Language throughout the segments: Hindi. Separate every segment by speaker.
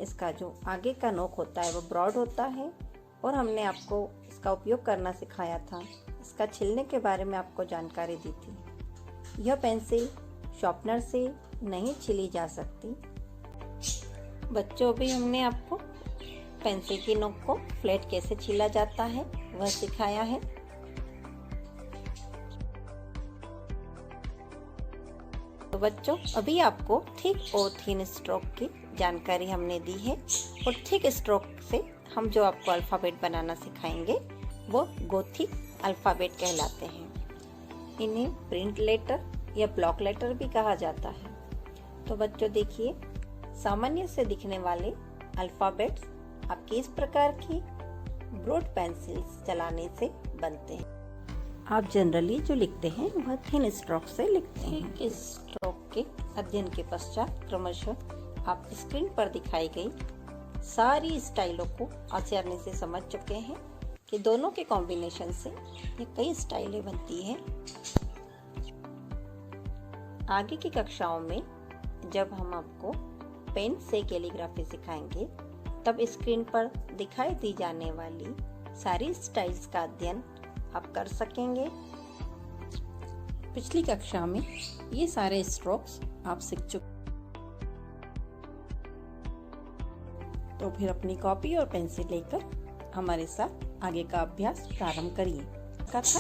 Speaker 1: इसका जो आगे का नोक होता है वो ब्रॉड होता है और हमने आपको इसका उपयोग करना सिखाया था। इसका छिलने के बारे में आपको जानकारी दी थी। यह पेंसिल शार्पनर से नहीं छिली जा सकती। बच्चों, भी हमने आपको पेंसिल की नोक को फ्लैट कैसे छीला जाता है वह सिखाया है। तो बच्चों, अभी आपको थिक और थिन स्ट्रोक की जानकारी हमने दी है और थिक स्ट्रोक से हम जो आपको अल्फ़ाबेट बनाना सिखाएंगे वो गोथिक अल्फ़ाबेट कहलाते हैं। इन्हें प्रिंट लेटर या ब्लॉक लेटर भी कहा जाता है। तो बच्चों देखिए, सामान्य से दिखने वाले अल्फ़ाबेट्स आपके इस प्रकार की ब्रॉड पेंसिल्स चलाने से बनते हैं। आप जनरली जो लिखते हैं वह थिन स्ट्रोक से लिखते हैं। इस स्ट्रोक के अध्ययन के पश्चात क्रमशः आप स्क्रीन पर दिखाई गई सारी स्टाइलों को आसानी से समझ चुके हैं कि दोनों के कॉम्बिनेशन से ये कई स्टाइलें बनती हैं। आगे की कक्षाओं में जब हम आपको पेन से कैलीग्राफी सिखाएंगे तब स्क्रीन पर दिखाई दी जाने वाली सारी स्टाइल्स का अध्ययन आप कर सकेंगे। पिछली कक्षा में ये सारे स्ट्रोक्स आप सीख चुके, तो फिर अपनी कॉपी और पेंसिल लेकर हमारे साथ आगे का अभ्यास प्रारंभ करिए। कथा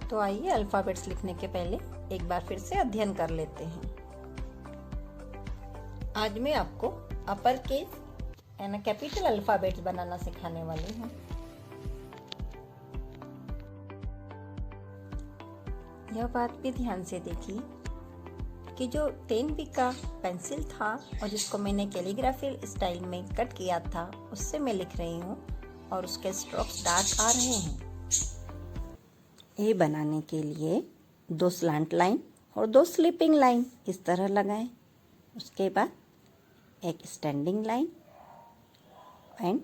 Speaker 1: तो आइए अल्फ़ाबेट्स लिखने के पहले एक बार फिर से अध्ययन कर लेते हैं। आज मैं आपको अपर केस यानी कैपिटल अल्फ़ाबेट्स बनाना सिखाने वाली हूँ। यह बात भी ध्यान से देखिए कि जो 10B का पेंसिल था और जिसको मैंने कैलीग्राफी स्टाइल में कट किया था उससे मैं लिख रही हूँ और उसके स्ट्रोक्स डार्क आ रहे हैं। ए बनाने के लिए 2 स्लांट लाइन और 2 स्लिपिंग लाइन इस तरह लगाएं। उसके बाद एक standing line and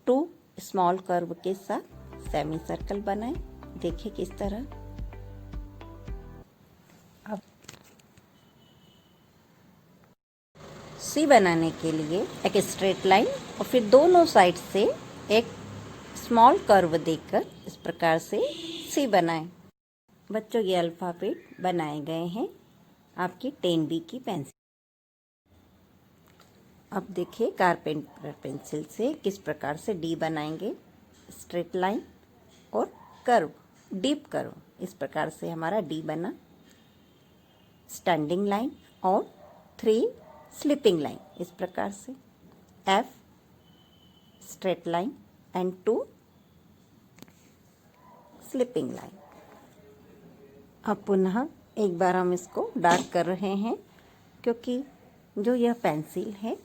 Speaker 1: 2 small curve के साथ सेमी सर्कल बनाएं। देखिए किस तरह। अब सी बनाने के लिए एक स्ट्रेट लाइन और फिर दोनों साइड से एक स्मॉल कर्व देकर इस प्रकार से सी बनाएं। बच्चों, ये अल्फ़ाबेट बनाए गए हैं आपकी 10B की पेंसिल। अब देखिए कारपेंटर पेंसिल से किस प्रकार से डी बनाएंगे। स्ट्रेट लाइन और कर्व, डीप कर्व, इस प्रकार से हमारा डी बना। स्टैंडिंग लाइन और 3 स्लिपिंग लाइन इस प्रकार से। एफ straight line and 2 slipping line. अब पुनः एक बार हम इसको डार्क कर रहे हैं क्योंकि जो यह पेंसिल है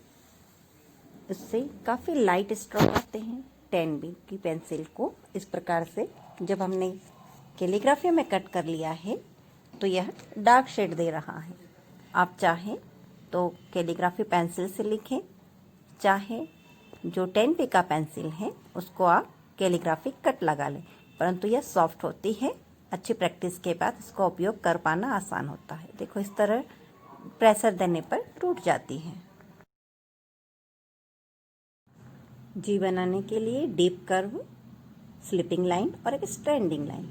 Speaker 1: इससे काफ़ी लाइट स्ट्रोक आते हैं। 10B की पेंसिल को इस प्रकार से जब हमने कैलीग्राफी में कट कर लिया है तो यह डार्क शेड दे रहा है। आप चाहें तो कैलीग्राफी पेंसिल से लिखें, चाहे जो 10B का पेंसिल है उसको आप कैलीग्राफी कट लगा लें, परंतु यह सॉफ्ट होती है। अच्छी प्रैक्टिस के बाद इसका उपयोग कर पाना आसान होता है। देखो इस तरह प्रेशर देने पर टूट जाती है। जी बनाने के लिए डीप कर्व, स्लिपिंग लाइन और एक स्टैंडिंग लाइन।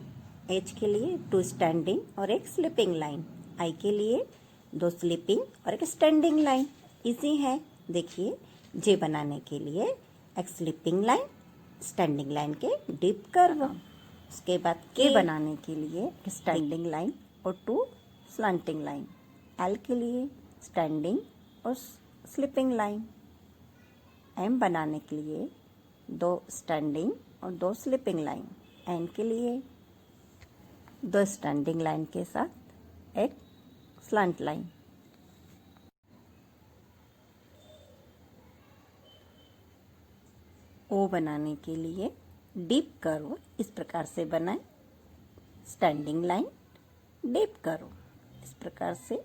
Speaker 1: एच के लिए 2 स्टैंडिंग और एक स्लिपिंग लाइन। आई के लिए 2 स्लिपिंग और एक स्टैंडिंग लाइन। इजी है। देखिए जे बनाने के लिए एक स्लिपिंग लाइन, स्टैंडिंग लाइन के डीप कर्व। उसके बाद के बनाने के लिए स्टैंडिंग लाइन और 2 स्लैंटिंग लाइन। एल के लिए स्टैंडिंग और स्लिपिंग लाइन। एम बनाने के लिए 2 स्टैंडिंग और 2 स्लिपिंग लाइन। एन के लिए 2 स्टैंडिंग लाइन के साथ एक स्लैंट लाइन। ओ बनाने के लिए डीप कर्व इस प्रकार से बनाएं। स्टैंडिंग लाइन, डीप कर्व, इस प्रकार से